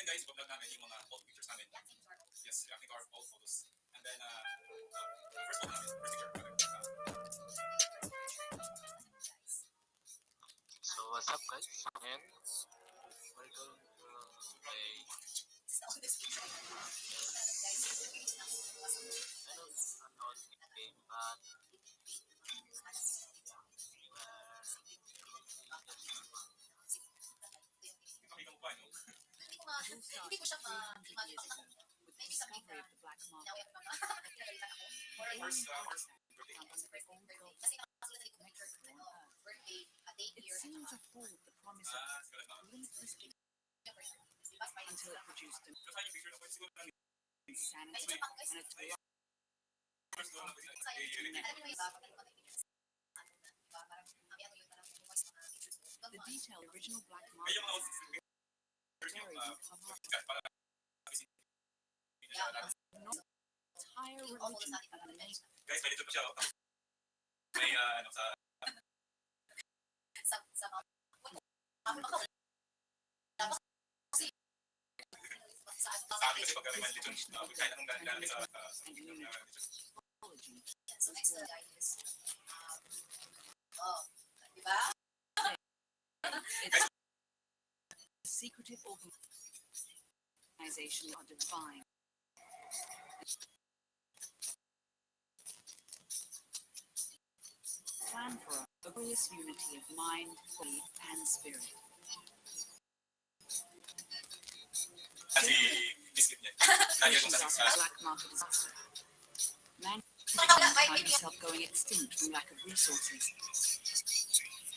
ngayon guys, iba-vlog namin yung mga old pictures namin. Yes, reacting to our old photos. And then, first photo namin, first picture. So what's up guys? And we're going to play. I don't know the game, but Pakita mo pa, no? Hindi ko siya ma-ipakita. With the discovery of the black market, First birthday. Kasi nakasulat sa likod ng picture, birthday, a date, it year, seemed to hold the promise of Siguro na. limitless joy until it produced Kasi yung picture na po, siguro na. insanity and a total First doon na po sila. alam mo yung iba, pag nalipot ng pictures, parang, ano yun, parang yung voice mga pictures doon. the detailed original black Ay, market yung mga old buried pictures yung in cover para not entire Yung almost religion natin and the name guys, may dito pa siya. May ano sa sa mga kasi sabi kasi pagka may religion, kahit anong galing sa and religion. theology. so next guy is diba? It's a secretive organization are defined. Plan for a glorious unity of mind, body, and spirit. Kasi biscuit niya. Lagi kong Nations sa after black market disaster. Mankind found himself going extinct from lack of resources.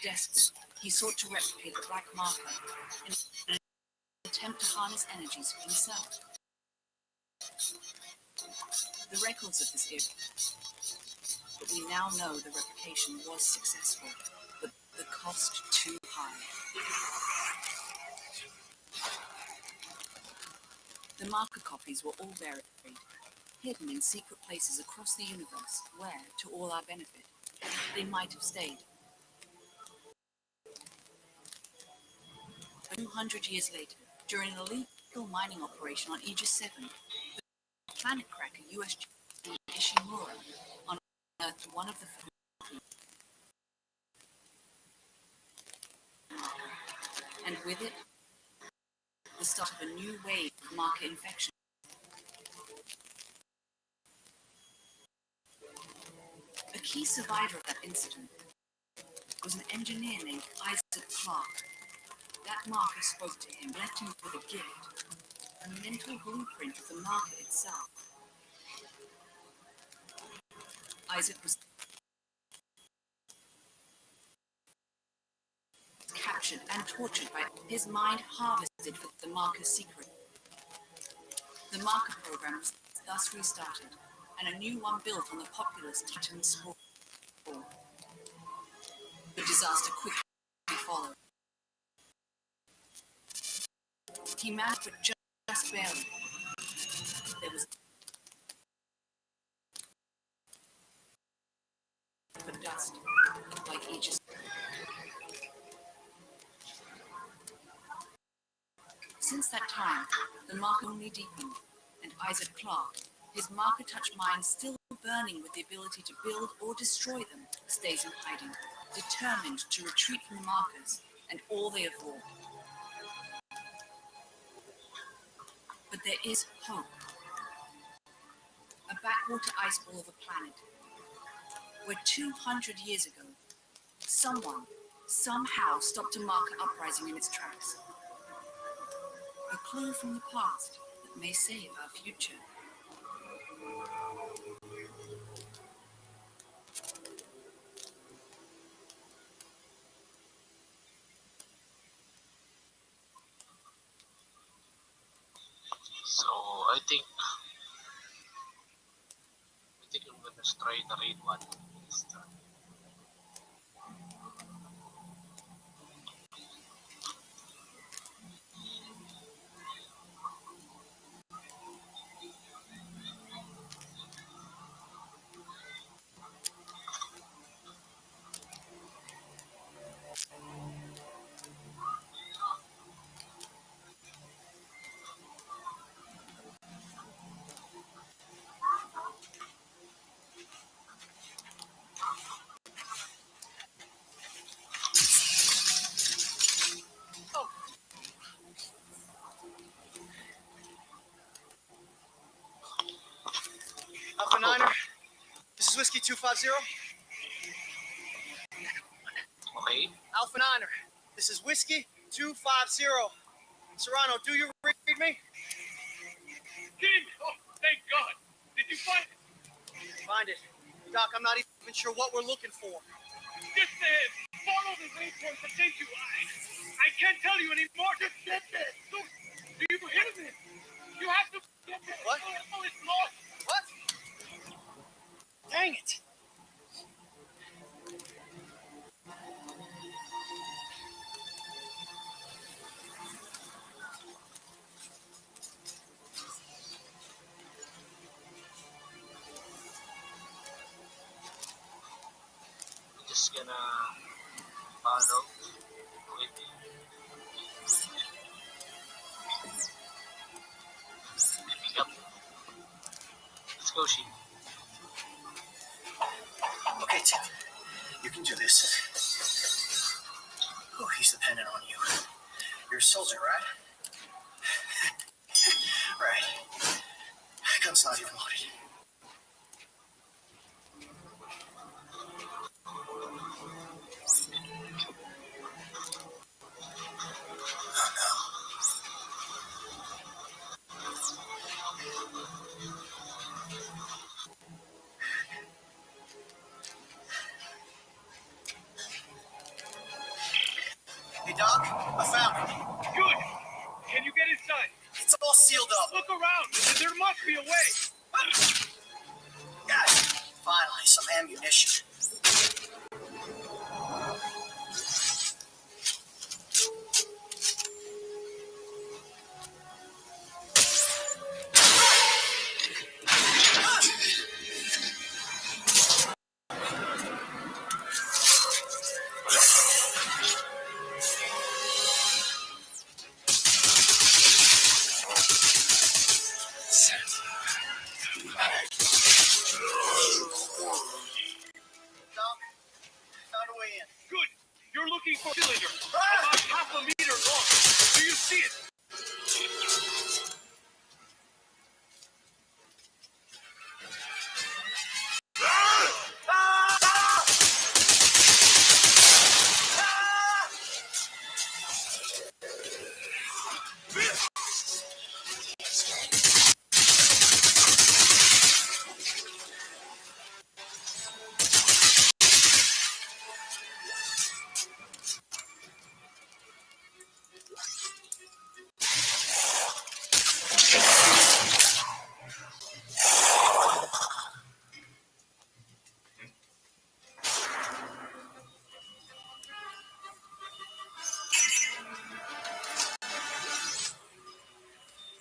Desperate, he sought to replicate the black market in an attempt to harness energies for himself. The records of this era, but we now know the replication was successful, but the cost too high. The marker copies were all buried, hidden in secret places across the universe where, to all our benefit, they might have stayed. 200 years later, during an illegal mining operation on Aegis 7, the planet cracker USG Ishimura unearthed one of the and with it, the start of a new wave of marker infection. A key survivor of that incident was an engineer named Isaac Clarke. That marker spoke to him, left him with a gift, a mental blueprint of the marker itself. Isaac was captured and tortured by his mind harvested for the marker's secret. The marker program was thus restarted, and a new one built on the populous Titan spore. The disaster quickly followed. He managed, but just barely. There was but dust, like Aegis. Since that time, the marker only deepened, and Isaac Clarke, his marker-touch mind still burning with the ability to build or destroy them, stays in hiding, determined to retreat from the markers and all they have wrought. But there is hope. A backwater ice ball of a planet, where 200 years ago, someone, somehow stopped a marker uprising in its tracks. A clue from the past that may save our future. so I think I'm gonna try the raid one this time. is Whiskey 250. Okay. Alpha Niner. This is Whiskey 250. Serrano, do you read me? Kid! Oh, thank God. Did you find it? Find it. Doc, I'm not even sure what we're looking for. Just follow the waveform to take you. I can't tell you anymore. Just get there. Look, do you hear me? You have to get there. What? Oh, it's lost. What? Dang it. We're just gonna follow with it. Pick up. Let's go, Sheep. Okay, Tim. You can do this. Oh, he's dependent on you. You're a soldier, right? Right. Gun's not even loaded. Hey, Doc, I found it. Good. Can you get inside? It's all sealed up. Look around. There must be a way. Got it. Finally, some ammunition. Doc, found a way in. Good. You're looking for a cylinder. About half a meter long. Do you see it?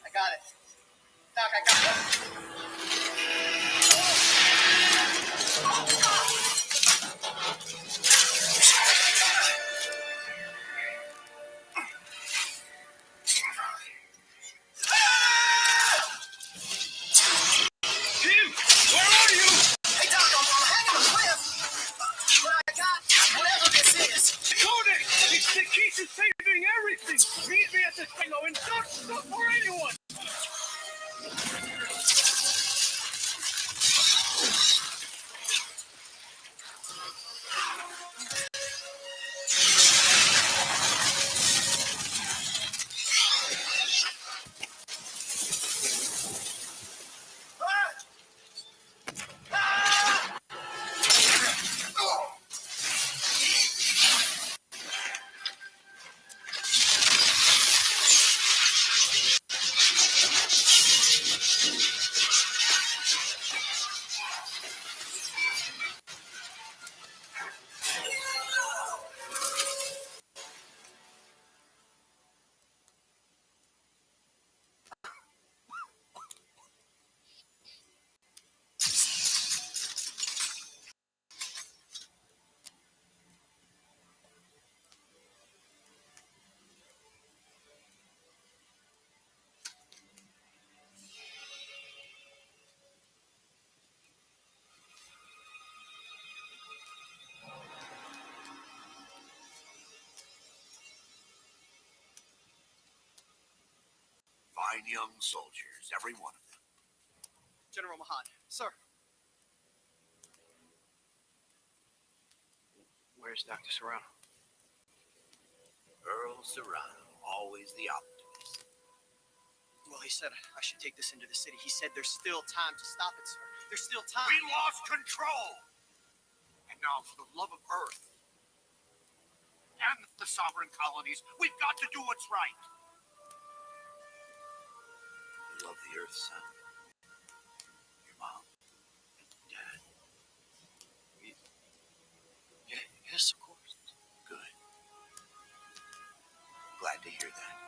I got it. Doc, I got it. Tim, where are you? Hey, Doc, I'm hanging on a cliff. But I got whatever this is. Codex! It's the key to saving everything! Meet me at the silo and don't stop for anyone! Fine young soldiers, every one of them. General Mahan, sir. Where's Dr. Serrano? Earl Serrano, always the optimist. Well, he said I should take this into the city. He said there's still time to stop it, sir. There's still time. We lost control! And now, for the love of Earth and the sovereign colonies, we've got to do what's right. You love the Earth, son. Your mom. Dad. Yes, of course. Good. Glad to hear that.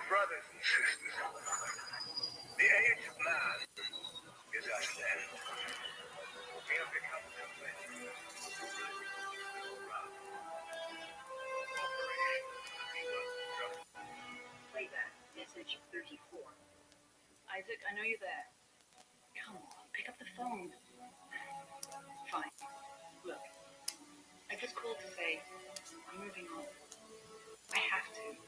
Brothers and sisters, the age of man is at an end. We have become complacent. Playback, message 34. Isaac, I know you're there. Come on, pick up the phone. Fine. Look, I just called to say I'm moving on. I have to.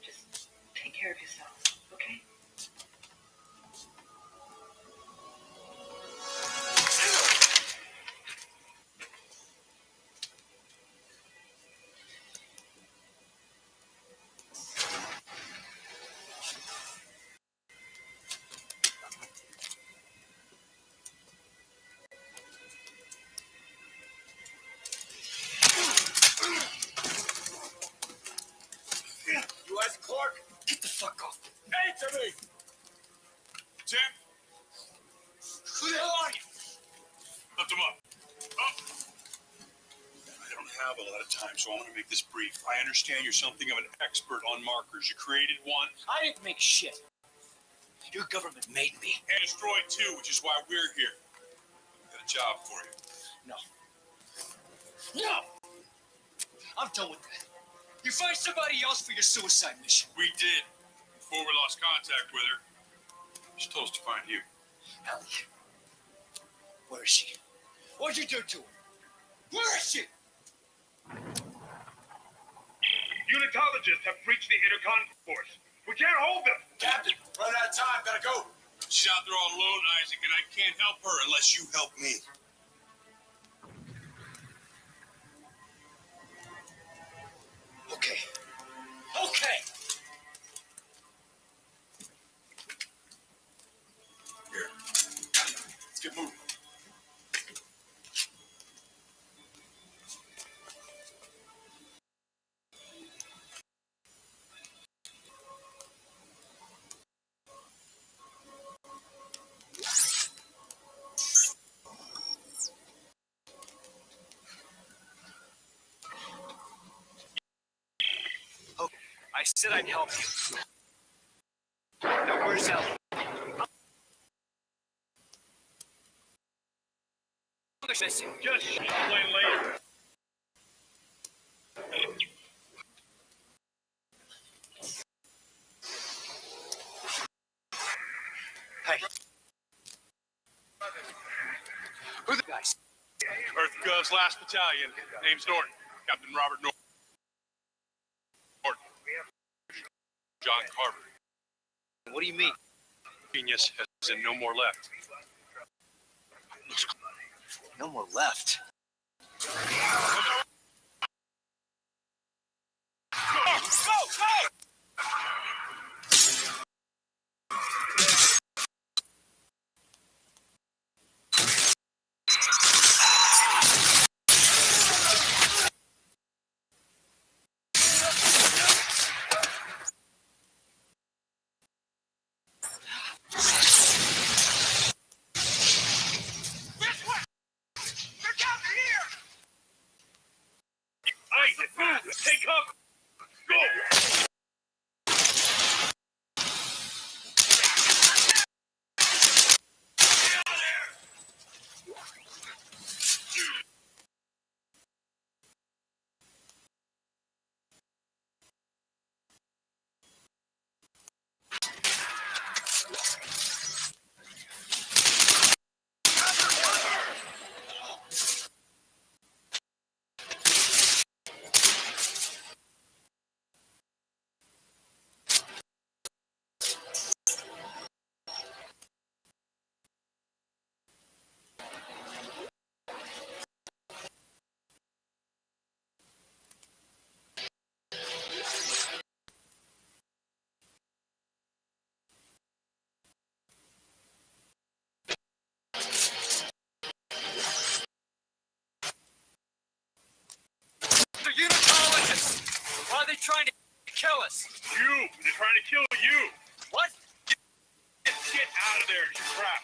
Just take care of yourself, okay? U.S. Clark, get the fuck off. Answer me! Tim? Who the hell are you? Lift him up. Up! I don't have a lot of time, so I want to make this brief. I understand you're something of an expert on markers. You created one I didn't make shit. Your government made me. and destroyed two, which is why we're here. I've got a job for you. No. I'm done with that. You find somebody else for your suicide mission. We did. Before we lost contact with her, she told us to find you. Ellie. Where is she? What'd you do to her? Where is she? Unitologists have breached the intercon force. We can't hold them. Captain, run out of time. Gotta go. She's out there all alone, Isaac, and I can't help her unless you help me. Okay. Okay. Here. Let's get moving. I said I'd help you. Now where's Ellie? They're missing. Just explain later. Hey. Who the guys? Earth Gov's last battalion. Name's Norton. Captain Robert Norton. John Carver. What do you mean? Genius has no more left. No more left. Go! This way! They're down here! Here's your crap.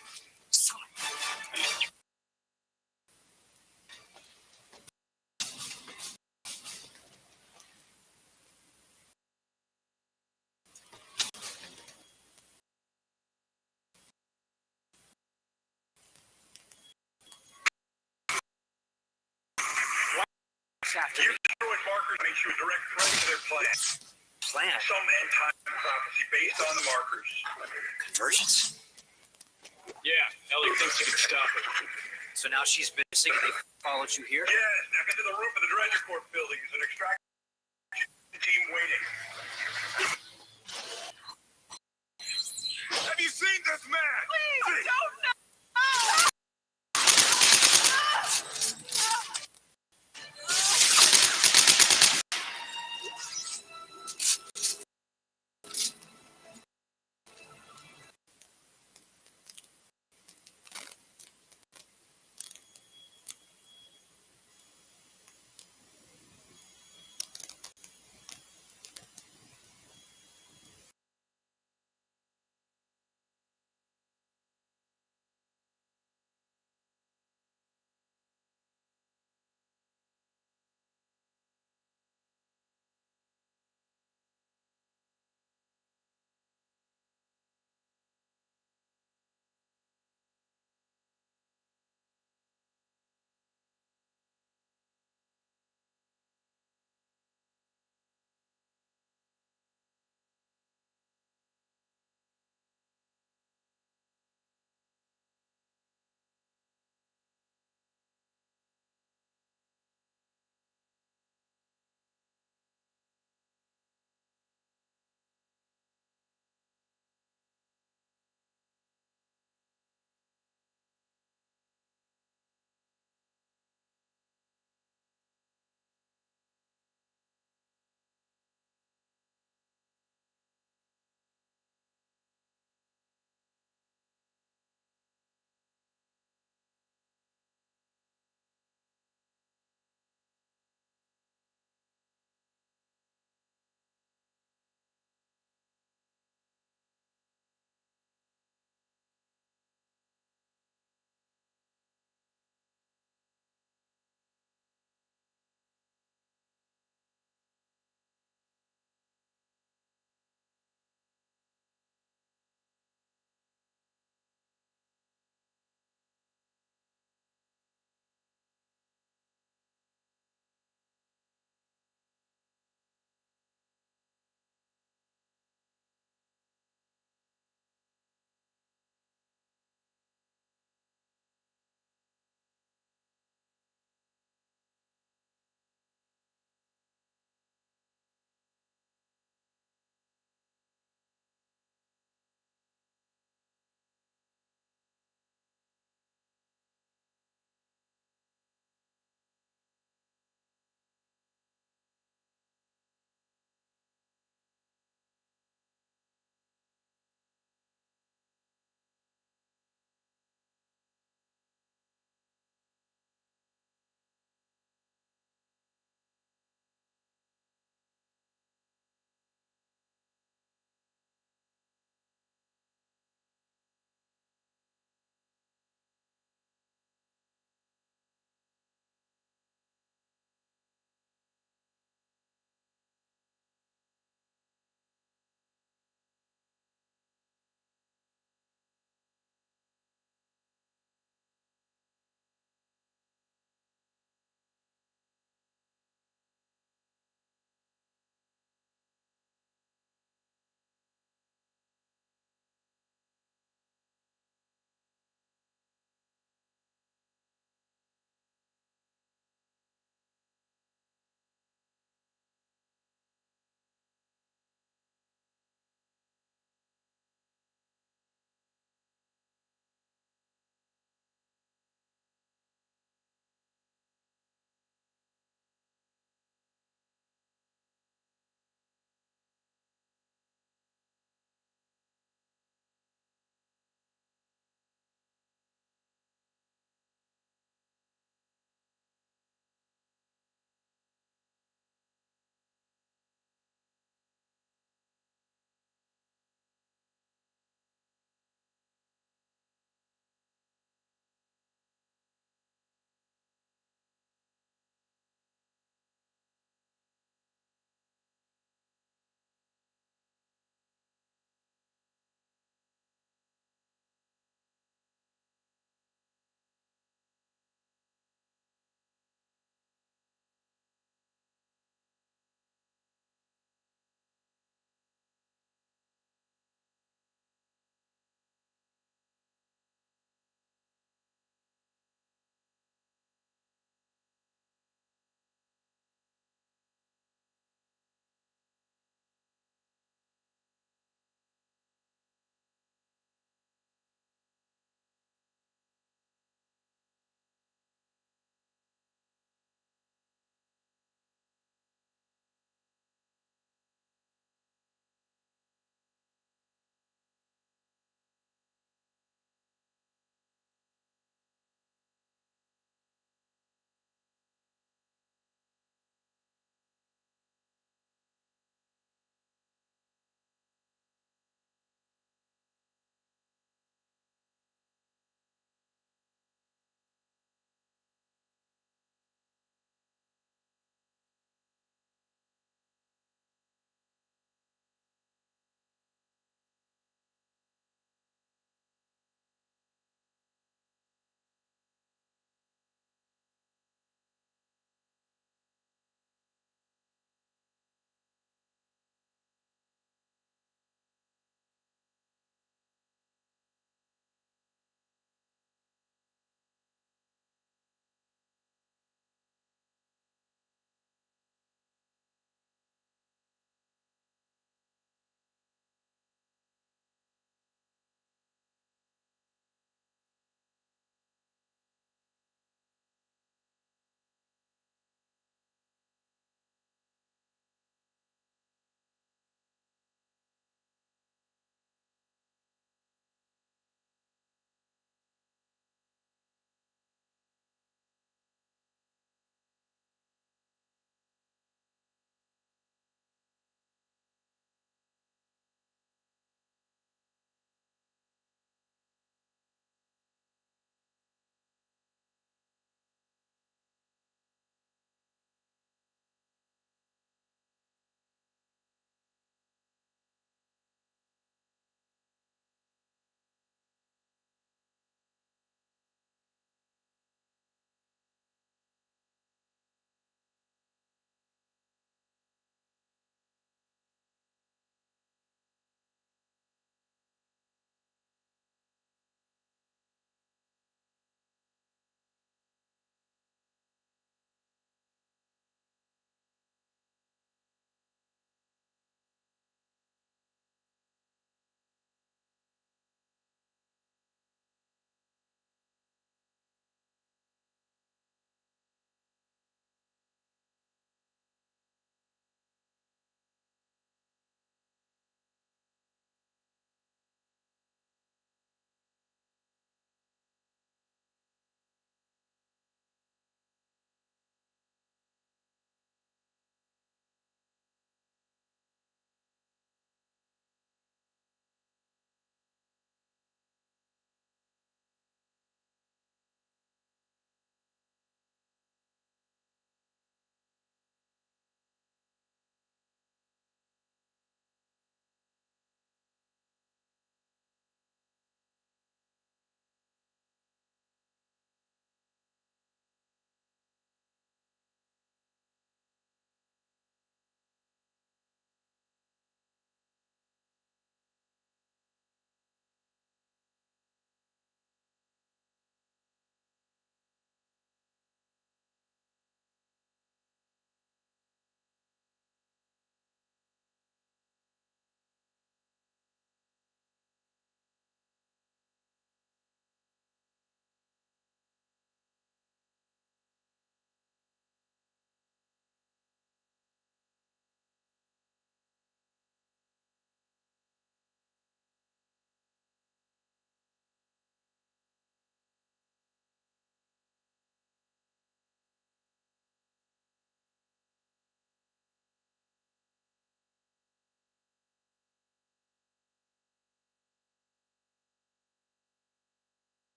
You destroyed markers makes you a direct threat to their plan. Plan? Some end-time prophecy based on the markers. Convergence? Yeah, Ellie thinks you can stop it. So now she's missing and they followed you here? Yes, now get to the roof of the Dredger Corp building. There's an extraction team waiting. Have you seen this man? Please, don't know!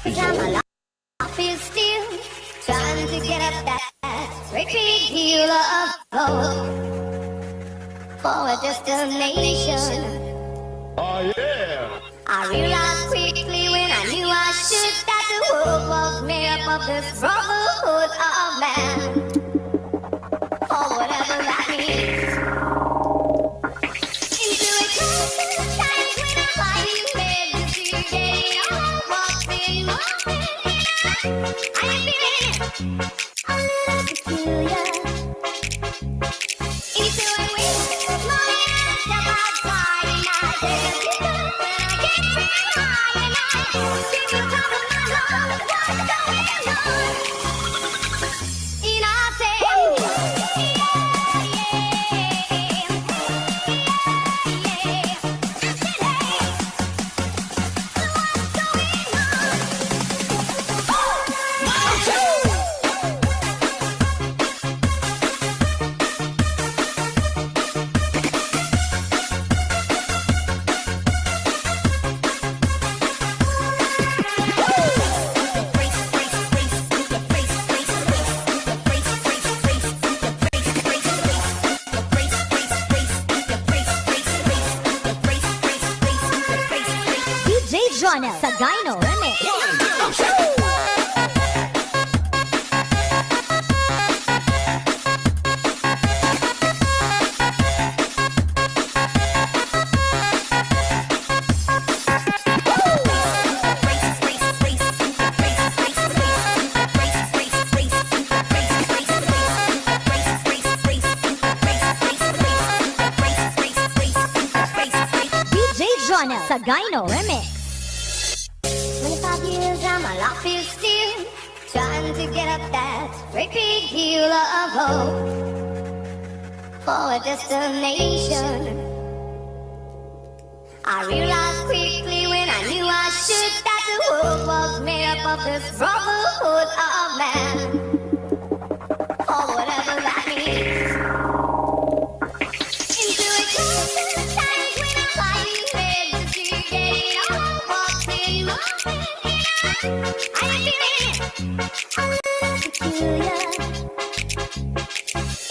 I'm I feel still trying to get up that great big hill of hope for a destination. Oh yeah! I realized quickly when I knew I should that the world was made up of this brotherhood of man, or whatever that means. Into a constant time when I find you made to see getting on what's in my head. I'm feeling a little peculiar. Into a wind, my eyes step outside and I take a kick up and I get real high and I sing the top of my lungs what's going on. And I say, yeah, yeah, yeah. I said, hey, what's going on? DJ Jonah sa Gyno Remix. DJ Jonah sa Gyno Remix. 25 years and my life is still trying to get up that great big hill of hope for a destination. I realized quickly when I knew I should that the world was made up of this brotherhood of man, or whatever that means. Into a constant time when I find you head to see getting on what's in my head. I'm feeling a little peculiar.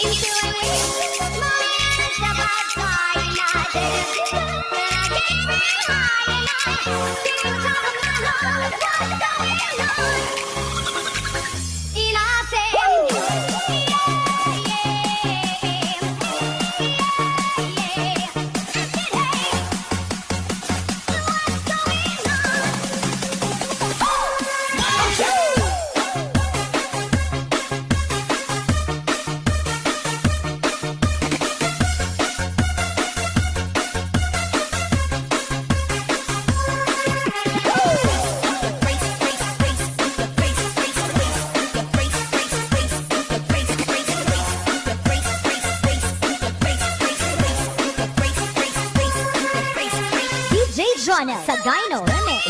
Into a wind, my eyes step outside and I take a kick up and I get real high and I sing the top of my lungs what's going on. And I say, yeah, yeah, yeah. DJ Jonah sa Gyno Remix.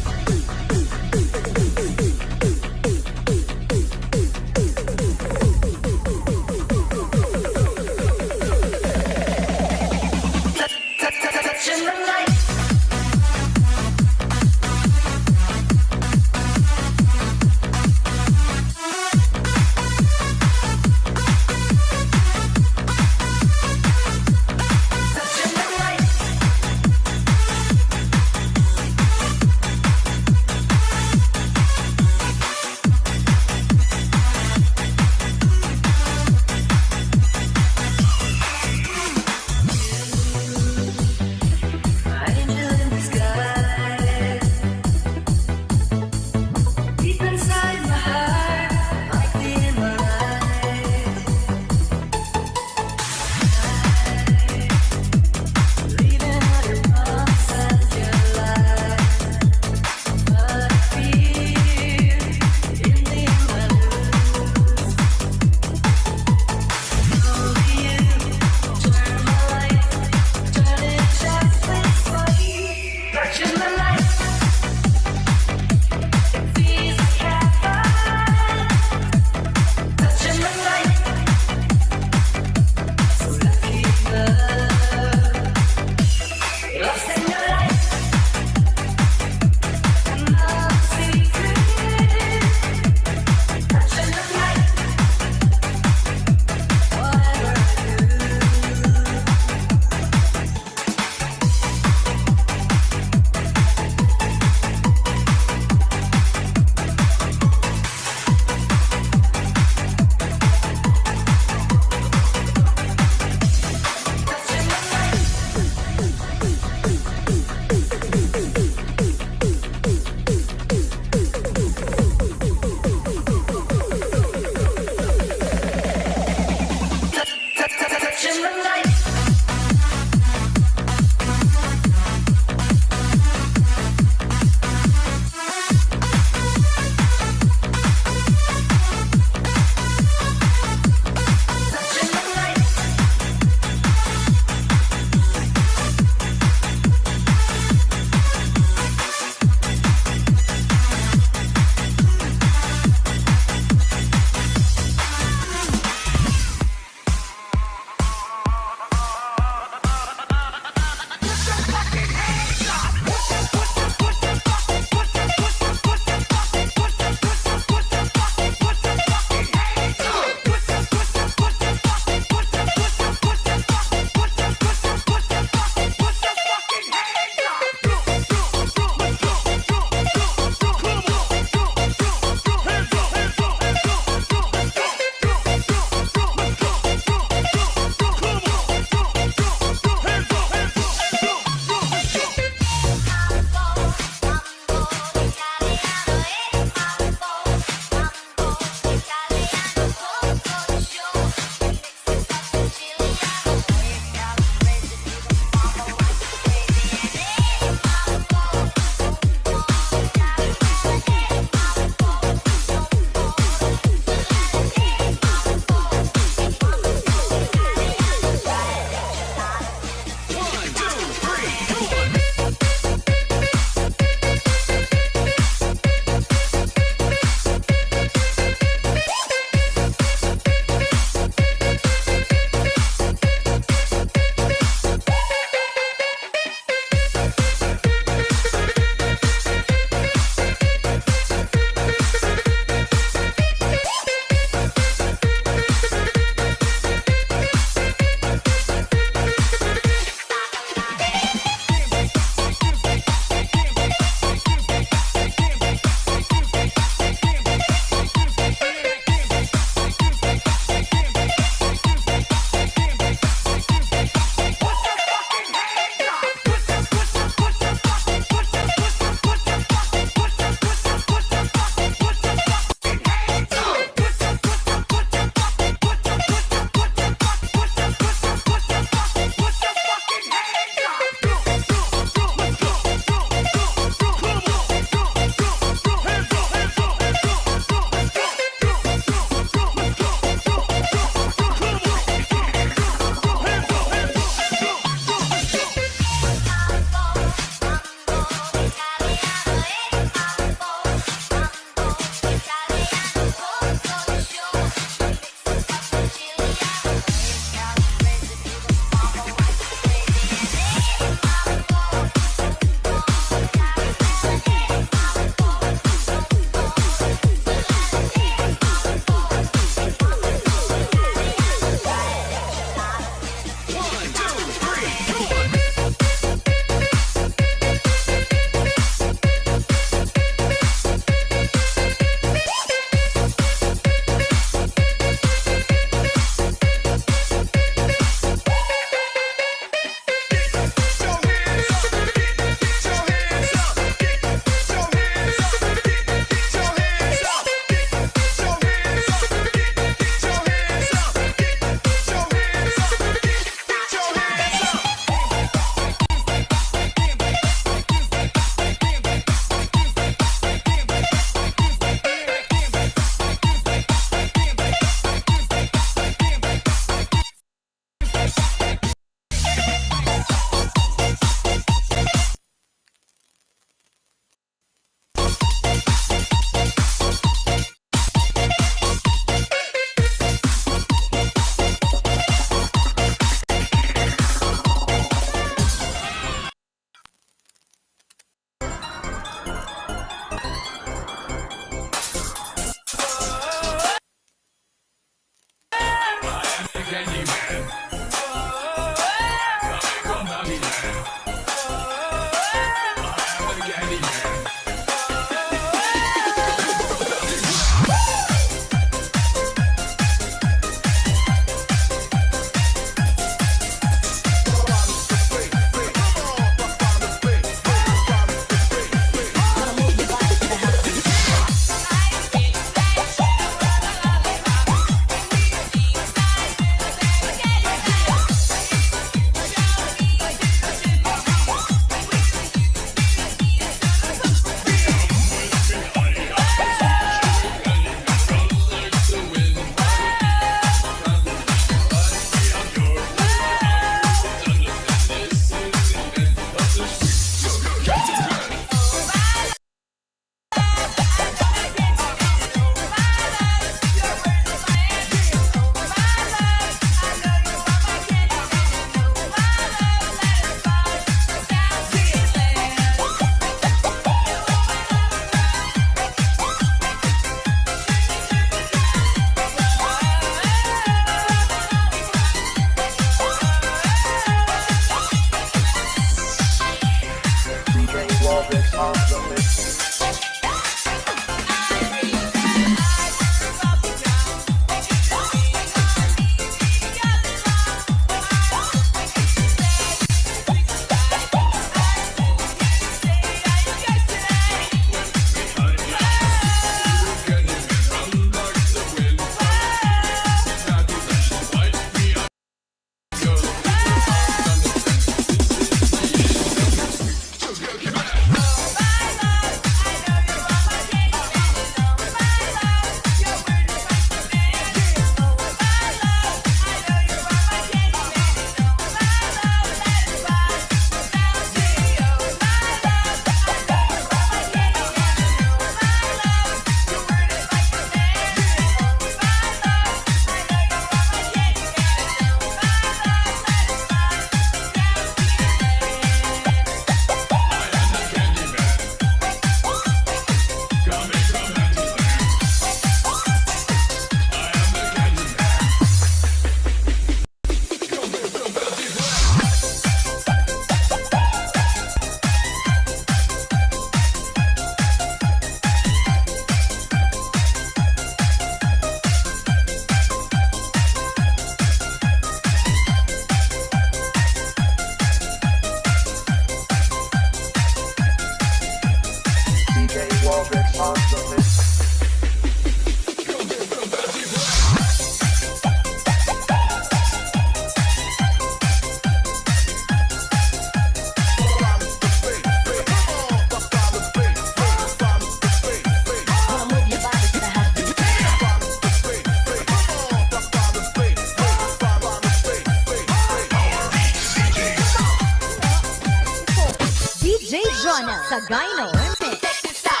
sa Gyno Remix. Check this out.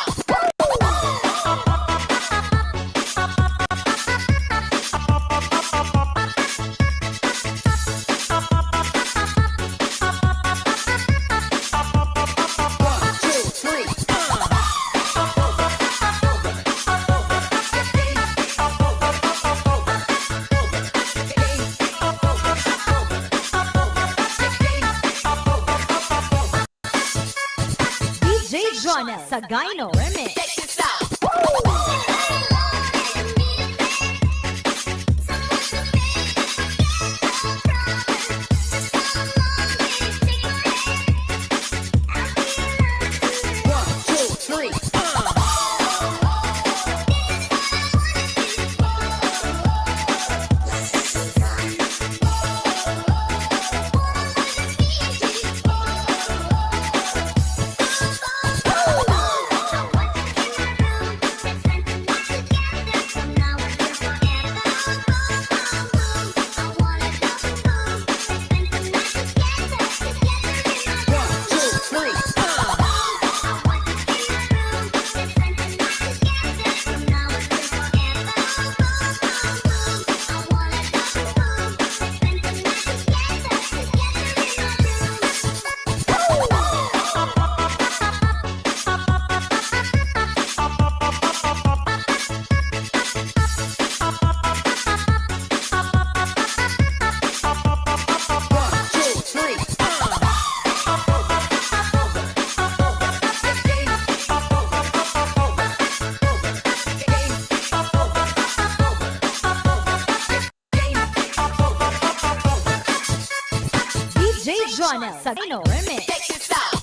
Jonel sa Gyno Remix. Check this out. Jonel sa Gyno Remix. Check this out.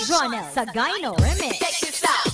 Jonel sa Gyno Remix. Check this out.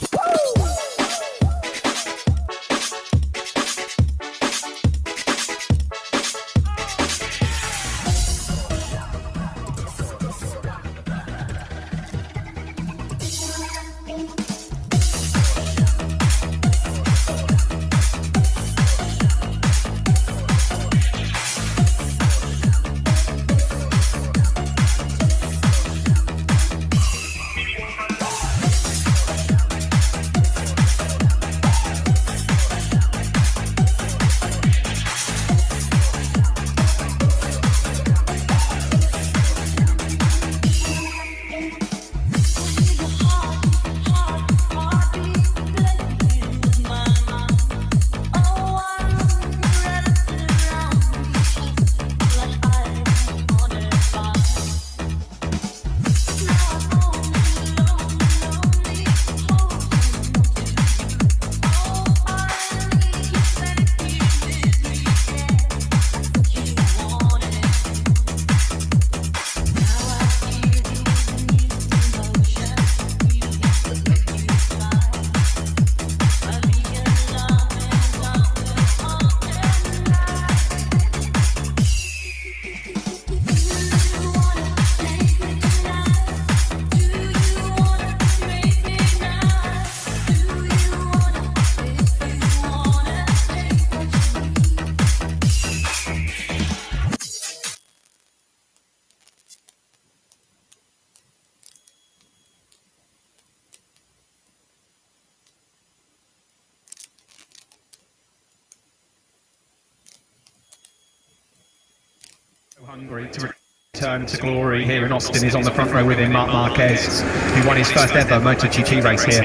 Hungry to return to glory here in Austin. Is on the front row with him, Marc Marquez, who won his first ever MotoGP race here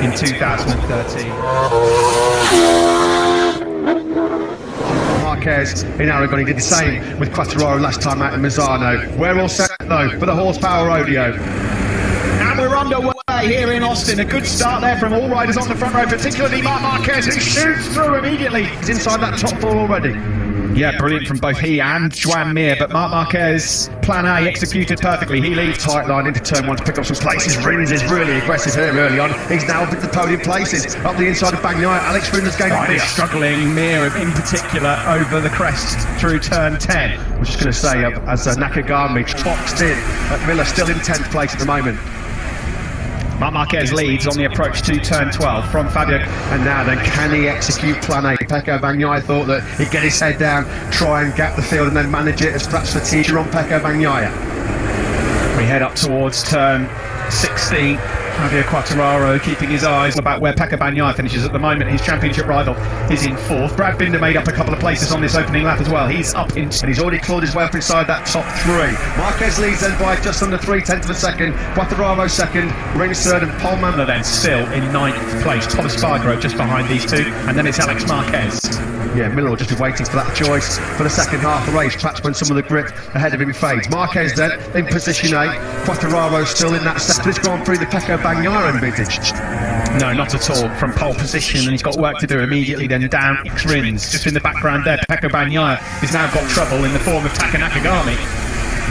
in 2013. Marquez in Aragon, he did the same with Quartararo last time out in Misano. We're all set though for the horsepower rodeo. And we're underway here in Austin. A good start there from all riders on the front row, particularly Marc Marquez, who shoots through immediately. He's inside that top four already. Yeah, brilliant from both he and Joan Mir, but Marc Marquez, plan A executed perfectly. He leads Tight line into turn one to pick up some places. Rins is really aggressive here early on. He's now up at the podium places. Up the inside of Bagnaia, Alex Rins going He's struggling, Mir in particular, over the crest through turn 10. I was just going to say, as Nakagami boxed in, Miller still in 10th place at the moment. Marc Marquez leads on the approach to turn 12 from Fabio. And now then, can he execute plan A? Pecco Bagnaia thought that he'd get his head down, try and gap the field and then manage it as perhaps fatigue on Pecco Bagnaia. We head up towards turn 16. Fabio Quartararo keeping his eyes about where Pecco Bagnaia finishes at the moment. His championship rival is in 4th. Brad Binder made up a couple of places on this opening lap as well. He's up in... And he's already clawed his way up inside that top 3. Marquez leads then by just under 3/10 of a second. Quartararo second, Rins third, and Paul Mandler then still in 9th place. Thomas Spargro just behind these two. And then it's Alex Marquez. Yeah, Miller will just be waiting for that choice for the second half of the race, perhaps when some of the grip ahead of him fades. Marquez then in position A, Quartararo still in that sector. He's gone through the Pecco Bagnaia envisaged. No, not at all. From pole position, and he's got work to do immediately. Then down Rins, just in the background there. Pecco Bagnaia has now got trouble in the form of Taka Nakagami.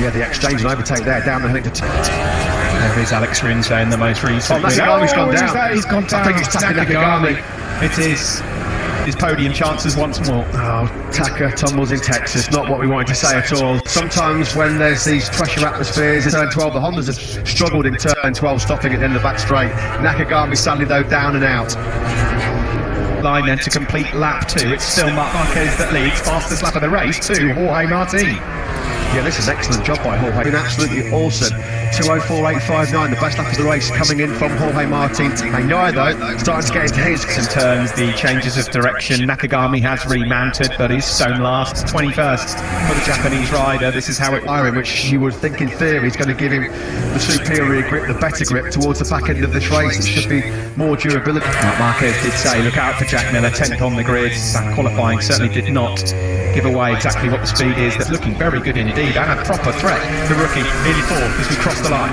Yeah, the exchange and overtake there, down the hill into there is Alex Rins there in the most recent. Nakagami's gone down. He's gone down. I think it's Taka Nakagami. It is. His podium chances once more. Oh, Taka tumbles in Texas, not what we wanted to say at all. Sometimes when there's these pressure atmospheres in turn 12, the Hondas have struggled in turn 12, stopping at the end of the back straight. Nakagami sadly though down and out. Line then to complete lap 2. It's still Marc Marquez that leads, fastest lap of the race to Jorge Martin. Yeah, this is an excellent job by Jorge. Been absolutely awesome. 2:04.859, the best lap of the race coming in from Jorge Martin. Bagnaia though, starting to get into his. In turns, the changes of direction. Nakagami has remounted, but is stone last, 21st for the Japanese rider. This is how it. Which you would think in theory is going to give him the superior grip, the better grip towards the back end of this race. It should be more durability. Marc Marquez did say, look out for Jack Miller, 10th on the grid. That qualifying certainly did not give away exactly what the speed is. That's looking very good indeed, and a proper threat. The rookie in 4th as we cross the line.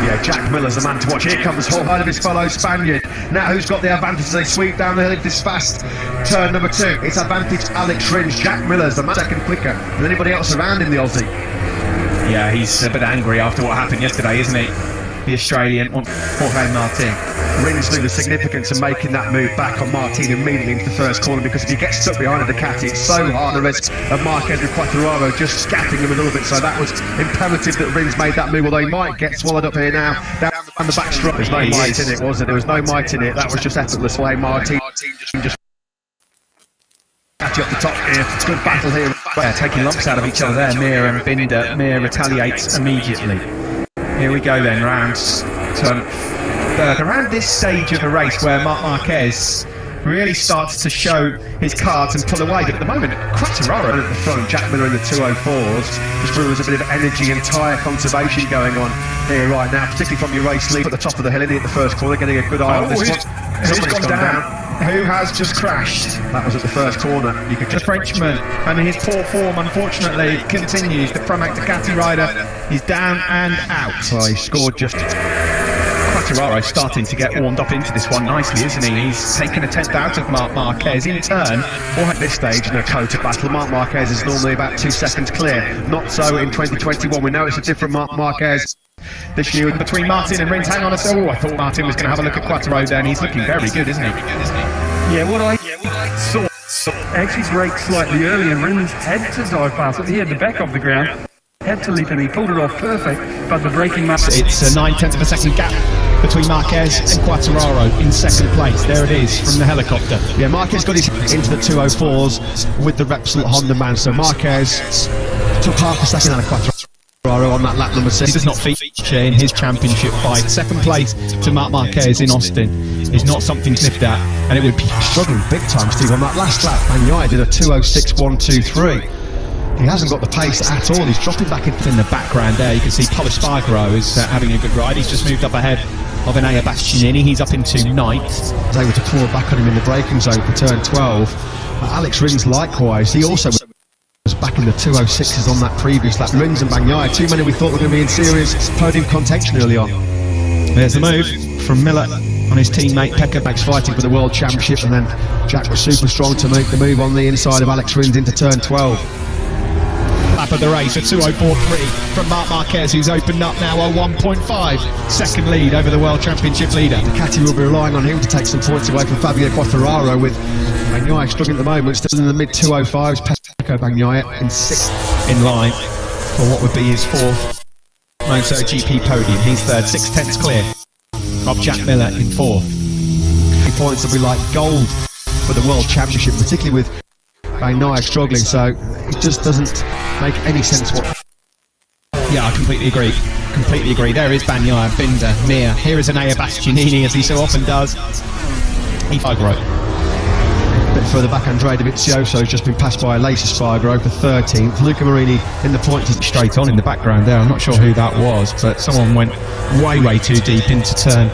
Yeah, Jack Miller's the man to watch. Here comes Jorge of his fellow Spaniard. Now who's got the advantage as they sweep down the hill this fast? Turn number 2. It's advantage Alex Rins. Jack Miller's the man second quicker than anybody else around in the Aussie. Yeah, he's a bit angry after what happened yesterday, isn't he? The Australian on Jorge Martin. Rins knew the significance of making that move back on Martin immediately into the first corner, because if you get stuck behind a Ducati, it's so hard the risk of Marquez and Quartararo just scattering him a little bit. So that was imperative that Rins made that move, although he might get swallowed up here now down the back strut. There's no might in it, was there? There was no might in it. That was just effortless way Martin just catch you up the top here. It's a good battle here. Yeah, taking lumps out of each other there. Mir and Binder. Mir retaliates immediately. Here we go then, round turn 3rd. Around this stage of the race where Marc Marquez really starts to show his cards and pull away, but at the moment, Quartararo at the front, Jack Miller in the 2:04s. Just feel there's a bit of energy and tyre conservation going on here right now, particularly from your race lead at the top of the hill, in at the first corner, getting a good eye on this one. Who's gone down? Who has just crashed? That was at the first corner. You could just the Frenchman, and his poor form unfortunately continues. The Pramac Ducati rider is down and out. Well, he scored just. Quartararo starting to get warmed up into this one nicely, isn't he? He's taken a 10th out of Marc Marquez in turn. Or at this stage in a COTA battle, Marc Marquez is normally about 2 seconds clear. Not so in 2021. We know it's a different Marc Marquez this year. Between Martin and Rins, hang on a second. Oh, I thought Martin was going to have a look at Quartararo there, and he's looking very good, isn't he? Yeah, what I saw actually braked slightly early, and Rins had to dive past it. He had the back of the ground, had to leap, and he pulled it off perfect, but the braking mark... It's a 9/10 of a second gap between Marquez and Quartararo in 2nd place. There it is from the helicopter. Yeah, Marquez got his into the 2:04s with the Repsol Honda man, so Marquez took half a second out of Quartararo on that lap number 6. He does not feature in his championship fight. 2nd place to Marc Marquez in Austin is not something sniffed at, and it would be struggling big time, Steve, on that last lap. Bagnaia did a 2:06.123. He hasn't got the pace at all. He's dropping back In the background there, you can see Polo Spargaro is having a good ride. He's just moved up ahead of Enea Bastianini. He's up into 9th. was able to claw back on him in the braking zone for turn 12. Alex Rins likewise. He also was back in the 206s on that previous lap. Rins and Bagnaia, too many we thought were going to be in serious podium contention early on. There's the move from Miller on his teammate Pekka. Max fighting for the World Championship, and then Jack was super strong to make the move on the inside of Alex Rins into turn 12. Lap of the race, a 2:04.3 from Marc Marquez, who's opened up now a 1.5 second lead over the World Championship leader. Ducati will be relying on him to take some points away from Fabio Quartararo, with Bagnaia struggling at the moment, still in the mid 205s. Pecco Bagnaia in 6th. In line for what would be his 4th MotoGP podium. He's 3rd, 6 tenths clear of Jack Miller in 4th. Points will be like gold for the World Championship, particularly with Bagnaia struggling, so it just doesn't make any sense what. Yeah, I completely agree. Completely agree. There is Bagnaia, Binder, Mir. Here is Enea Bastianini, as he so often does. He Spargaro. A bit further back, Andrea Dovizioso has just been passed by Alessi Spargaro for 13th. Luca Marini in the points straight on in the background there. I'm not sure who that was, but someone went way too deep into turn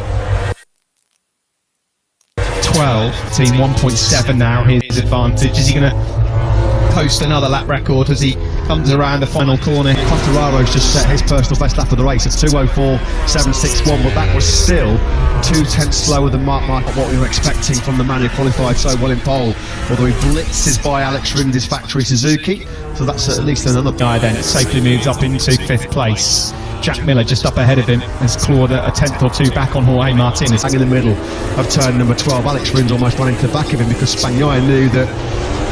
12. Team 1.7 now. His advantage. Is he going to post another lap record as he comes around the final corner? Quartararo's just set his personal best lap of the race at 2:04.761, but that was still 2 tenths slower than Marc Marquez, what we were expecting from the man who qualified so well in pole, although he blitzes by Alex Rins' factory Suzuki, so that's at least another. Guy then safely moves up into 5th place. Jack Miller just up ahead of him has clawed a 10th or 2 back on Jorge Martinez. Hang in the middle of turn number 12. Alex Rins almost running to the back of him because Bagnaia knew that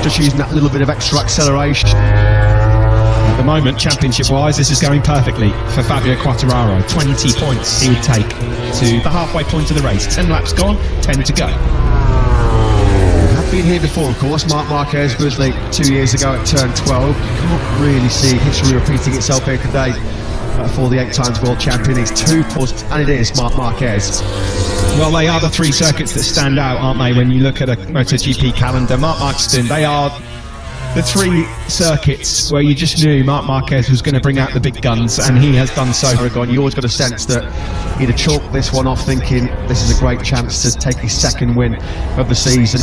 just using that little bit of extra acceleration. At the moment, championship-wise, this is going perfectly for Fabio Quartararo. 20 points he would take to the halfway point of the race. 10 laps gone, 10 to go. We have been here before, of course. Marc Marquez was late 2 years ago at turn 12. You can't really see history repeating itself here today for the 8 times world champion. It's 2 poles, and it is Marc Marquez. Well, they are the 3 circuits that stand out, aren't they, when you look at a MotoGP calendar? Mark Marquez, they are the 3 circuits where you just knew Marc Marquez was going to bring out the big guns, and he has done so. Aragon, you always got a sense that he'd have chalked this one off thinking this is a great chance to take his 2nd win of the season.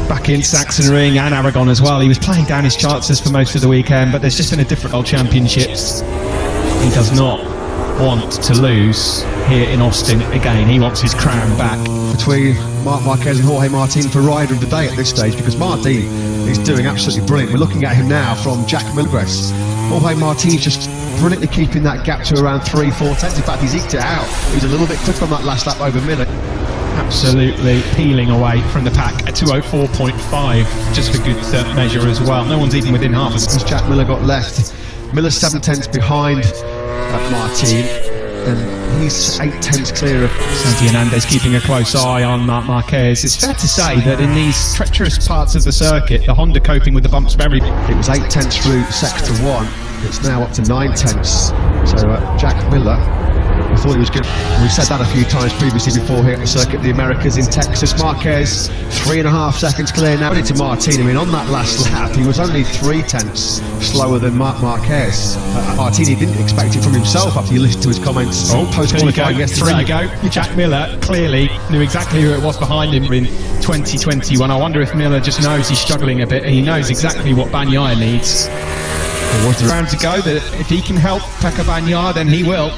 Back in Sachsenring and Aragon as well, he was playing down his chances for most of the weekend, but there's just been a different World Championships. He does not want to lose here in Austin again. He wants his crown back. Between Marc Marquez and Jorge Martin for rider of the day at this stage, because Martin is doing absolutely brilliant. We're looking at him now from Jack Milgres. Jorge Martin's just brilliantly keeping that gap to around 3-4 tenths. In fact, he's eked it out. He was a little bit quick on that last lap over Miller. Absolutely peeling away from the pack at 2:04.5, just for good measure as well. No one's even within half. As Jack Miller got left, Miller's 7 tenths behind Martin, and he's 8 tenths clear of Santi Hernandez, keeping a close eye on Marc Marquez. It's fair to say that in these treacherous parts of the circuit, the Honda coping with the bumps very. It was 8 tenths through sector 1. It's now up to 9 tenths. So Jack Miller, I thought he was good. We've said that a few times previously before here at the Circuit of the Americas in Texas. Marquez, 3.5 seconds clear now. To Martin, I mean, on that last lap, he was only 3 tenths slower than Marc Marquez. Martini didn't expect it from himself after you listened to his comments post-qualifying yesterday. There you go. Jack Miller clearly knew exactly who it was behind him in 2021. I wonder if Miller just knows he's struggling a bit, and he knows exactly what Bagnaia needs. Was the round to go that if he can help Pecco Bagnaia, then he will.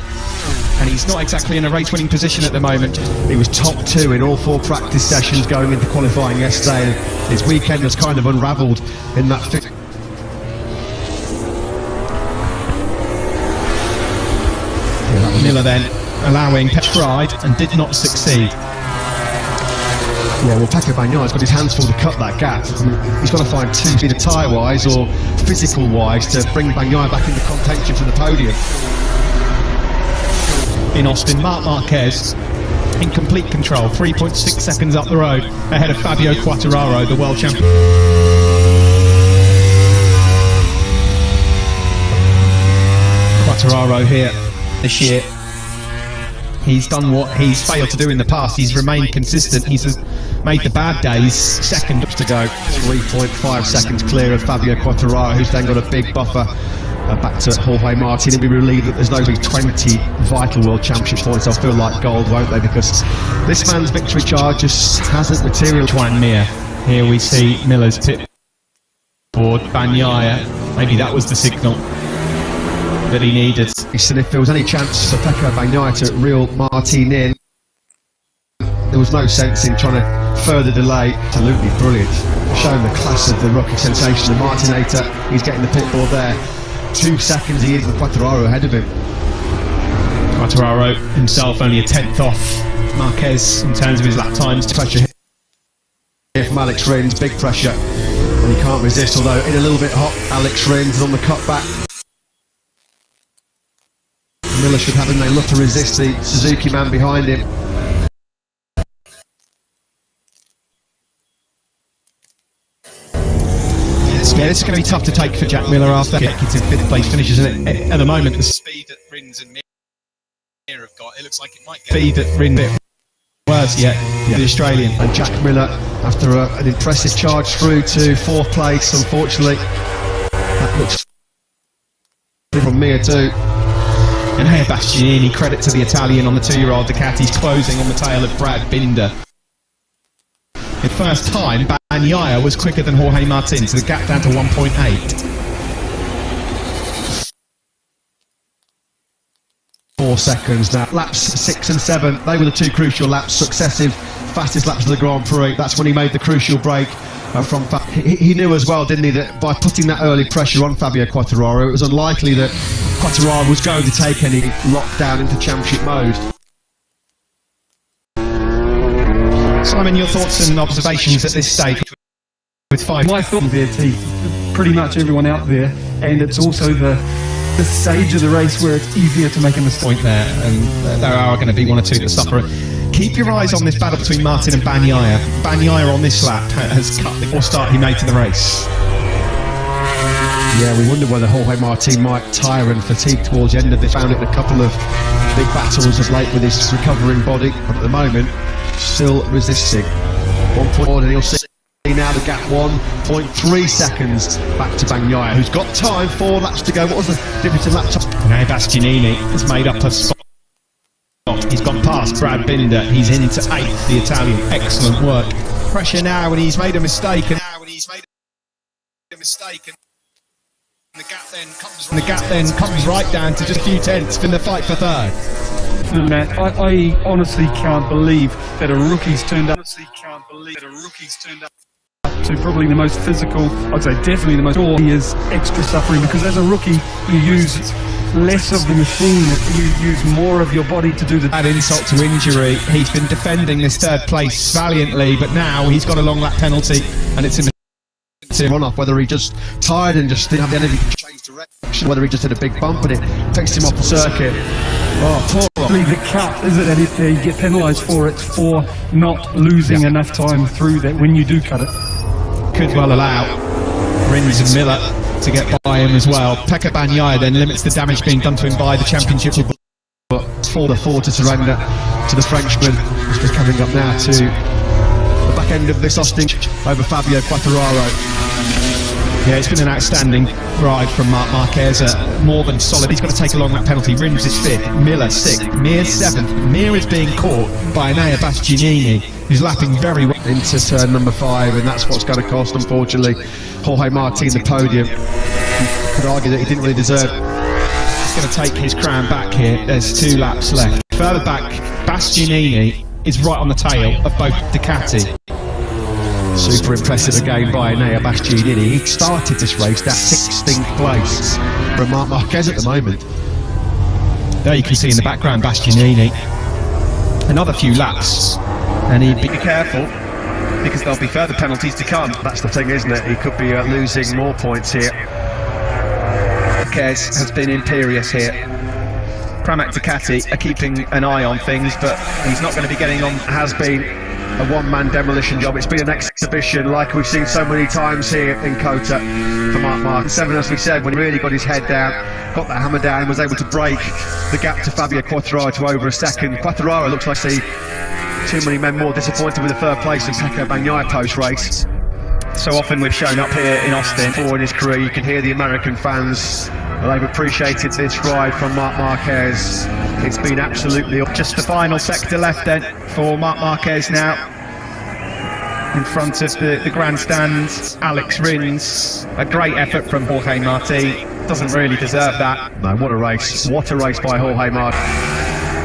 And he's not exactly in a race-winning position at the moment. He was top 2 in all 4 practice sessions going into qualifying yesterday, and his weekend has kind of unravelled in that Miller then allowing Pride and did not succeed. Yeah, well, Pecco Bagnaia's got his hands full to cut that gap. I mean, he's got to find 2, either tyre-wise or physical-wise, to bring Bagnaia back into contention for the podium. In Austin, Marc Marquez in complete control, 3.6 seconds up the road ahead of Fabio Quartararo, the world champion. Quartararo here this year. He's done what he's failed to do in the past. He's remained consistent. He's made the bad days second. To go 3.5 seconds clear of Fabio Quartararo, who's then got a big buffer back to Jorge Martin. He'll be relieved that there's no 20 vital World Championship points. They'll feel like gold, won't they? Because this man's victory charge just hasn't materialised. Juan Mir. Here we see Miller's pit board. Bagnaia. Maybe that was the signal that he needed. And if there was any chance for Pecco Bagnaia to reel Martin in, there was no sense in trying to further delay. Absolutely brilliant, showing the class of the rookie sensation, the Martinator. He's getting the pit board there. 2 seconds he is with Quartararo ahead of him. Quartararo himself only a 10th off Marquez in terms of his lap times. Pressure here from Alex Rins, big pressure, and he can't resist, although in a little bit hot. Alex Rins on the cutback. Miller should have him. They look to resist the Suzuki man behind him. Yeah, this is going to be tough to take for Jack Miller after consecutive 5th place finishes, isn't it? At the moment, the speed that Rins and Mir have got, it looks like it might get speed that Rins worse yet. The Australian. And Jack Miller, after an impressive charge through to 4th place, unfortunately, that looks from Mir too. And Nea Bastianini, credit to the Italian on the 2-year-old Ducati's closing on the tail of Brad Binder. The first time, Bagnaia was quicker than Jorge Martin, so the gap down to 1.8. 4 seconds now. Laps 6 and 7, they were the 2 crucial laps, successive fastest laps of the Grand Prix. That's when he made the crucial break from he knew as well, didn't he, that by putting that early pressure on Fabio Quartararo, it was unlikely that Quartararo was going to take any lockdown into championship mode. Simon, your thoughts and observations at this stage with 5? My thought there, T, pretty much everyone out there, and it's also the stage of the race where it's easier to make a mistake. Point there, and there are going to be 1 or 2 that suffer. Keep your eyes on this battle between Martin and Bagnaia. Bagnaia on this lap has cut the poor start he made to the race. Yeah, we wonder whether Jorge Martin might tire and fatigue towards the end of this. Found it in a couple of big battles of late with his recovering body, but at the moment, still resisting. 1.1, and he'll see now the gap 1.3 seconds back to Bagnaia, who's got time, 4 laps to go. What was the difference in lap time? Nea Bastianini has made up a spot. He's gone past Brad Binder. He's into 8th, the Italian. Excellent work. Pressure now when he's made a mistake. And the gap then comes right down to just a few tenths in the fight for 3rd. Matt, I honestly can't believe that a rookie's turned up to probably the most physical, I'd say definitely the most, he is extra suffering, because as a rookie you use less of the machine, you use more of your body to do the... Add insult to injury, he's been defending this 3rd place valiantly, but now he's got a long lap penalty and it's in the run off, whether he just tired and just didn't have the energy to change direction, whether he just had a big bump and it takes him off the circuit. Oh, poor. The cut, is it, and if you get penalised for it, for not losing enough time through that when you do cut it. Could well allow Rins and Miller to get by him as well. Pecco Bagnaia then limits the damage being done to him by the championship. But for the 4 to surrender to the Frenchman, which is coming up now to the back end of this hostage over Fabio Quartararo. Yeah, it's been an outstanding ride from Marquez, more than solid. He's got to take a long lap penalty. Rins is 5th, Miller 6th, Mir 7th. Mir is being caught by Nea Bastianini, who's lapping very well. Into turn number 5, and that's what's going to cost, unfortunately, Jorge Martin the podium. You could argue that he didn't really deserve. He's going to take his crown back here. There's 2 laps left. Further back, Bastianini is right on the tail of both Ducati. Super impressive again by Nea Bastianini. He started this race at 16th place from Marc Marquez at the moment. There you can see in the background Bastianini. Another few laps, and he'd be careful because there'll be further penalties to come. That's the thing, isn't it? He could be losing more points here. Marquez has been imperious here. Pramac Ducati are keeping an eye on things, but he's not going to be getting on. Has been a one-man demolition job. It's been an exhibition like we've seen so many times here in Kota for Mark Marquez. 7, as we said, when he really got his head down, got that hammer down, was able to break the gap to Fabio Quartararo to over a second. Quartararo looks like too many men more disappointed with the third place in Pecco Bagnaia post-race. So often we've shown up here in Austin. For in his career, you can hear the American fans. They've appreciated this ride from Marc Marquez. It's been absolutely... Just the final sector left then for Marc Marquez now. In front of the grandstand, Alex Rins. A great effort from Jorge Marti. Doesn't really deserve that. No, what a race. What a race by Jorge Marti.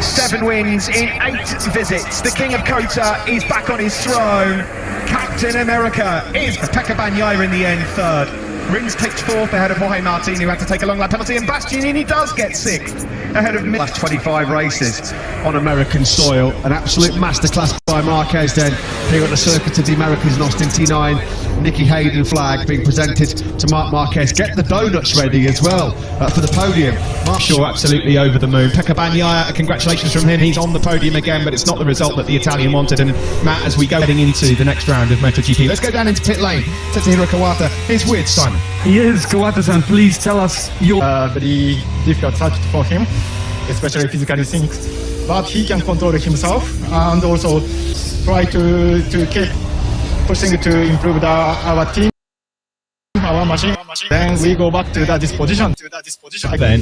7 wins in 8 visits. The King of Kota is back on his throne. Captain America is Pecco Bagnaia in the end, 3rd. Rins takes 4th ahead of Jorge Martin, who had to take a long lap penalty, and Bastianini does get 6th ahead of last 25 races on American soil. An absolute masterclass by Marquez then here at the Circuit of the Americas in Austin. T9 Nicky Hayden flag being presented to Marc Marquez. Get the donuts ready as well for the podium. Sure, absolutely over the moon. Pecco Bagnaia, congratulations from him. He's on the podium again, but it's not the result that the Italian wanted. And Matt, as we go heading into the next round of MotoGP, let's go down into pit lane. Tetsuhiro Kawata is with Simon. Yes, Kawata-san, please tell us your... very difficult subject for him, especially physical things. But he can control himself and also try to keep pushing to improve our team, our machine. Then we go back to this position. Then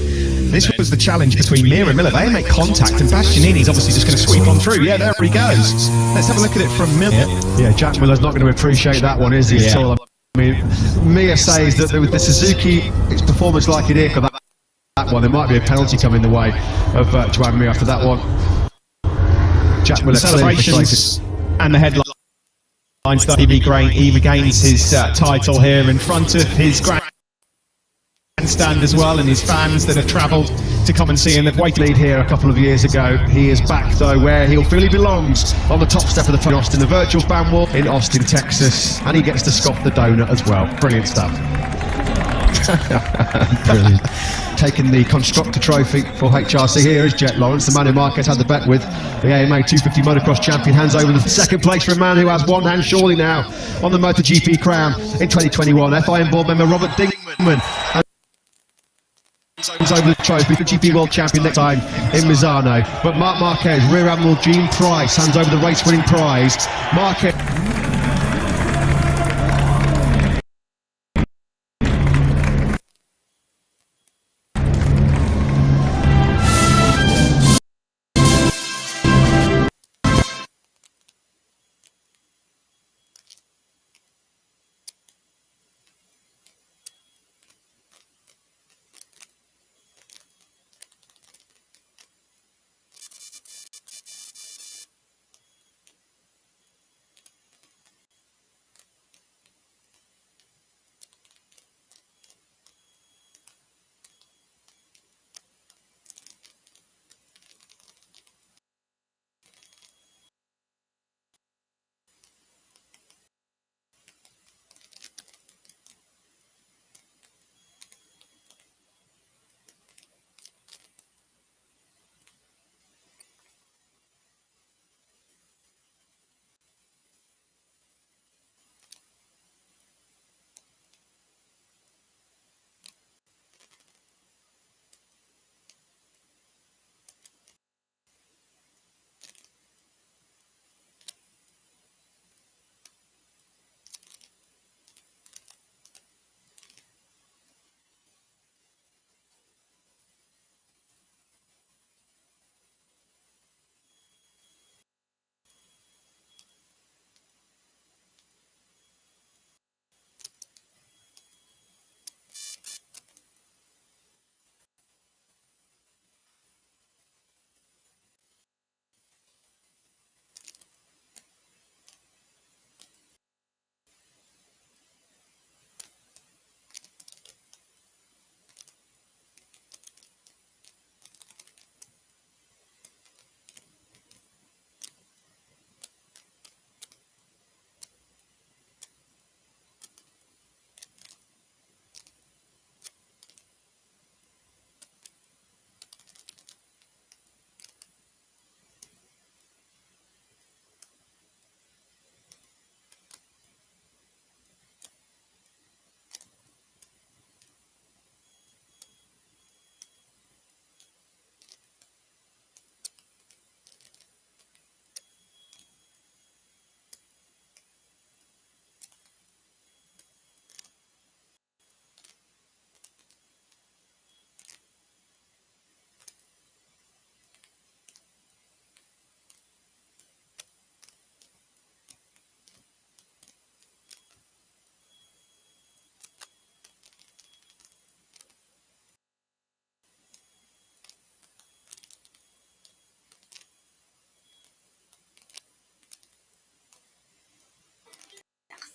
this was the challenge between Mir and Miller. They make contact, and Bastianini's obviously just going to sweep on through. Yeah, there he goes. Let's have a look at it from Miller. Yeah, Jack Miller's not going to appreciate that one, is he? At all? I mean, Mia says that with the Suzuki, it's performance like it here for that one. There might be a penalty coming the way of Joan Mir after that one. Jack Miller celebrations and the headline. He regains his title here in front of his grandstand as well, and his fans that have travelled to come and see him. They've waited lead here a couple of years ago. He is back though where he'll feel he belongs, on the top step of the Austin, the virtual fan wall in Austin, Texas, and he gets to scoff the donut as well. Brilliant stuff. Brilliant. Taking the constructor trophy for HRC. Here is Jet Lawrence, the man who Marquez had the bet with, the AMA 250 motocross champion. Hands over the second place for a man who has one hand surely now on the MotoGP crown in 2021. FIM board member Robert Dingman hands over the trophy for GP World Champion next time in Misano. But Marc Marquez, Rear Admiral Gene Price hands over the race winning prize. Marquez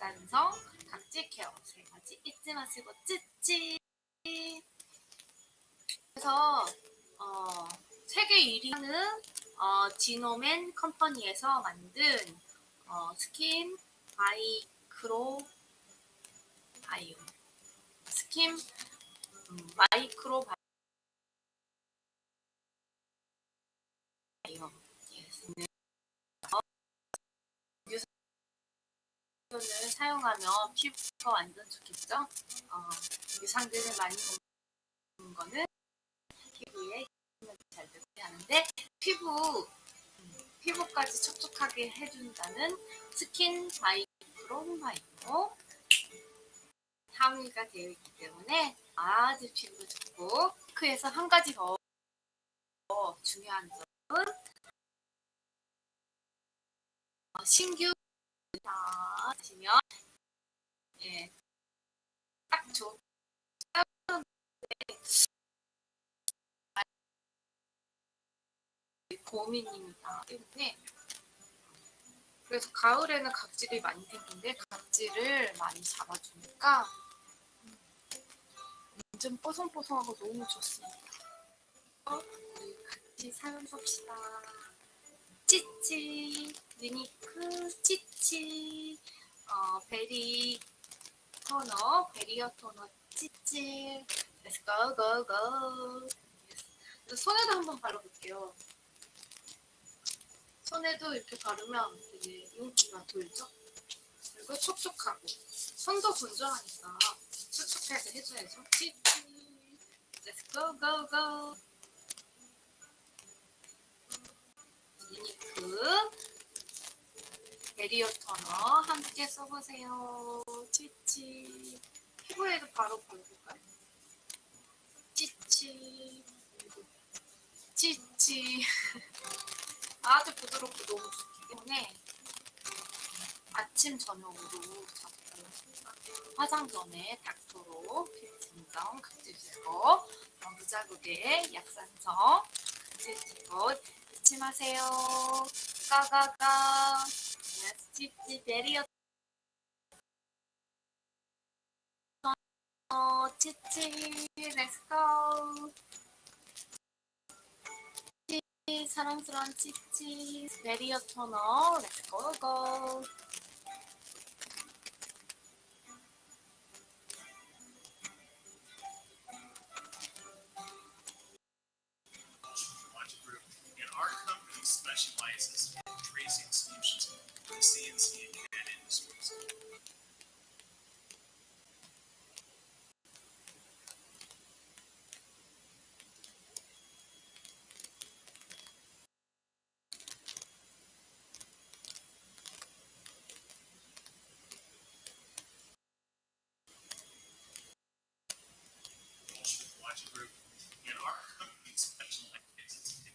약산성, 각질 케어 세 가지 잊지 마시고 찌찌. 그래서 세계 1위 하는 지노맨 컴퍼니에서 만든 스킨 마이크로 바이오 스킨 마이크로 바이오 유산균을 사용하면 피부가 완전 좋겠죠? 유산균을 많이 먹는 거는 피부에 힘을 잘 되게 하는데 피부까지 촉촉하게 해준다는 스킨 마이크로 바이오 함유가 되어 있기 때문에 아주 피부 좋고 그래서 한 가지 더 중요한 점은 신규 하시면 딱 좋은 고민입니다. 때문에 그래서 가을에는 각질이 많이 생기는데 각질을 많이 잡아주니까 완전 뽀송뽀송하고 너무 좋습니다. 우리 같이 사용합시다. 찌찌 유니크 찌찌 베리어 토너 찌찌 Let's go go go. 손에도 한번 발라볼게요. 손에도 이렇게 바르면 되게 윤기가 돌죠. 그리고 촉촉하고 손도 건조하니까 촉촉하게 해줘야죠. 찌찌 Let's go go go. 유니크 베리어 토너 함께 써보세요. 찌찌 피부에도 바로 바르볼까요? 찌찌 찌찌 아주 부드럽고 너무 좋기 때문에 아침 저녁으로 잡고 화장 전에 닥터로 피부 진정 각질 제거 무자극의 약산성 각질 제거 잊지 마세요. 가가가 찌찌 베리어 찌찌 렛츠고. 사랑스러운 찌찌 베리어 토너 렛츠고고. And our company specializes in tracing solutions for the CNC and CAD industries. Watch group and our company specializes in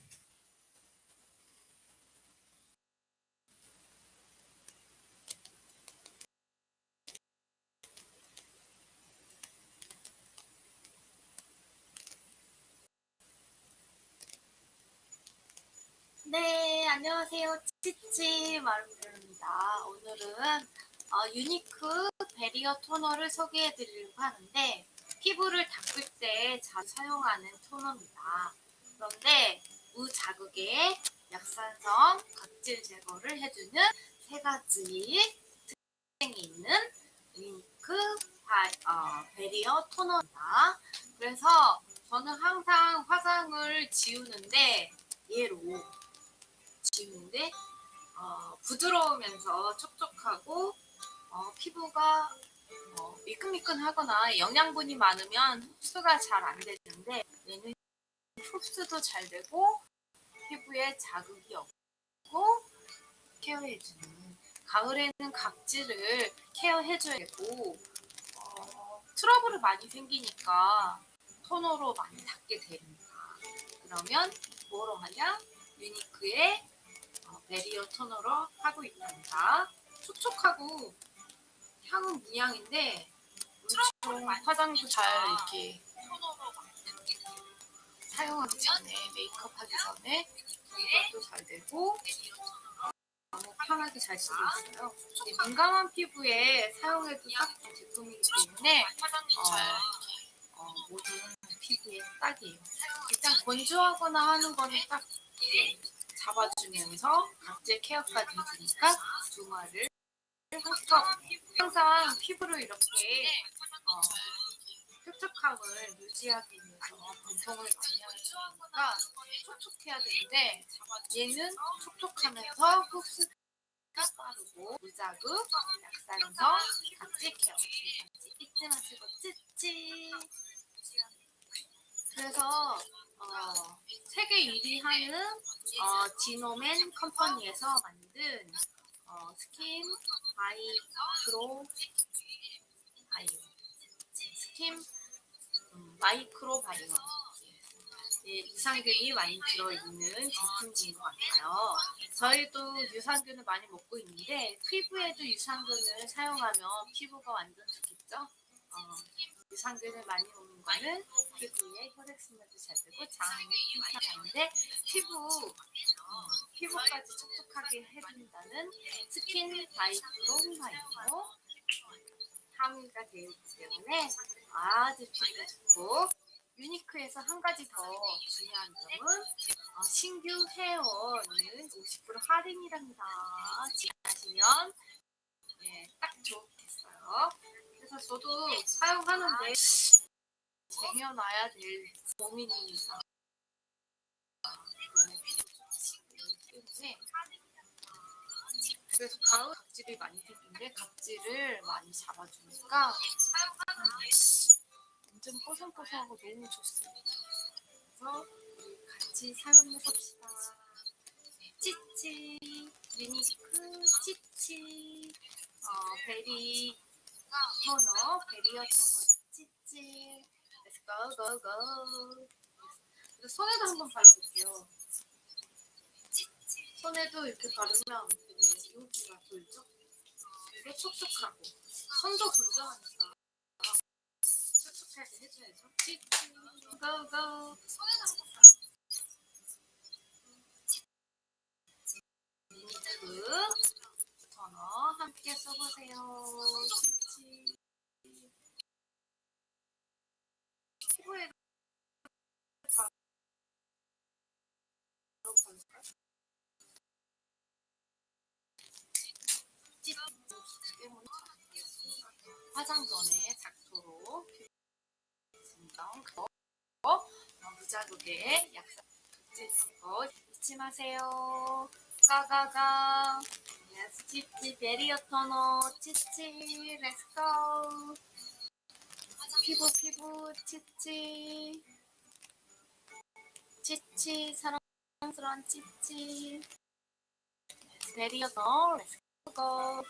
네, 안녕하세요. 찌찌 마름입니다. 오늘은 유니크 베리어 토너를 소개해 드리려고 하는데 피부를 닦을 때 자주 사용하는 토너입니다. 그런데 무자극의 약산성 각질 제거를 해주는 세 가지 특징이 있는 유니크 베리어 토너입니다. 그래서 저는 항상 화장을 지우는데 얘로 지우는데 부드러우면서 촉촉하고 피부가 미끈미끈하거나 영양분이 많으면 흡수가 잘 안 되는데 얘는 흡수도 잘 되고 피부에 자극이 없고 케어해주는 가을에는 각질을 케어해줘야 되고 트러블이 많이 생기니까 토너로 많이 닦게 됩니다. 그러면 뭐로 하냐? 유니크의 베리어 토너로 하고 있답니다. 촉촉하고 향은 무향인데 엄청 화장도 잘 이렇게 사용하기 전에 메이크업 하기 전에 이것도 잘 되고 너무 편하게 잘 쓰고 있어요. 민감한 피부에 사용해도 딱 좋은 제품이기 때문에 모든 피부에 딱이에요. 일단 건조하거나 하는 거는 딱 잡아주면서 각질 케어까지 해주니까 두마를 항상 피부를 이렇게 촉촉함을 유지하기 위해서 방송을 많이 하니까 촉촉해야 되는데 얘는 촉촉하면서 흡수가 빠르고 무자극, 약산성, 각질 케어 잊지 마시고 찌찌. 그래서 세계 1위 하는 지노맨 컴퍼니에서 만든 스킨 마이크로 바이오 유산균이 많이 들어있는 제품인 것 같아요. 저희도 유산균을 많이 먹고 있는데 피부에도 유산균을 사용하면 피부가 완전 좋겠죠. 유산균을 많이 먹는 거는 피부에 혈액순환도 잘 되고 장이 튼튼한데 피부까지 촉촉하게 해준다는 스킨 바이크로 바이오 함유가 되어 있기 때문에 아주 피부가 좋고 유니크에서 한 가지 더 중요한 점은 신규 회원은 50% 할인이랍니다. 지나시면 딱 좋겠어요. 그래서 저도 사용하는데 쟁여놔야 될 고민입니다. 그래서 가을 각질이 많이 생기는데 각질을 많이 잡아주니까 완전 뽀송뽀송하고 너무 좋습니다. 그래서 우리 같이 사용해봅시다. 찌찌 유니크 찌찌 베리어 토너 찌찌 Let's go go go. 손에도 한번 발라볼게요. 손에도 이렇게 바르면 윤기가 돌죠. 이게 촉촉하고 손도 건조하니까 촉촉하게 해줘야죠. 찌찌 go go. 유니크 토너 함께 써보세요. 찌찌 피부에 화장 전에 작토로 진정 무자극에 약산 제거 잊지 마세요. 가가가 예스 찌찌 베리어 토너 찌찌 렛츠고. 피부 찌찌 찌찌 사랑스러운 찌찌 베리어 토너 렛츠고.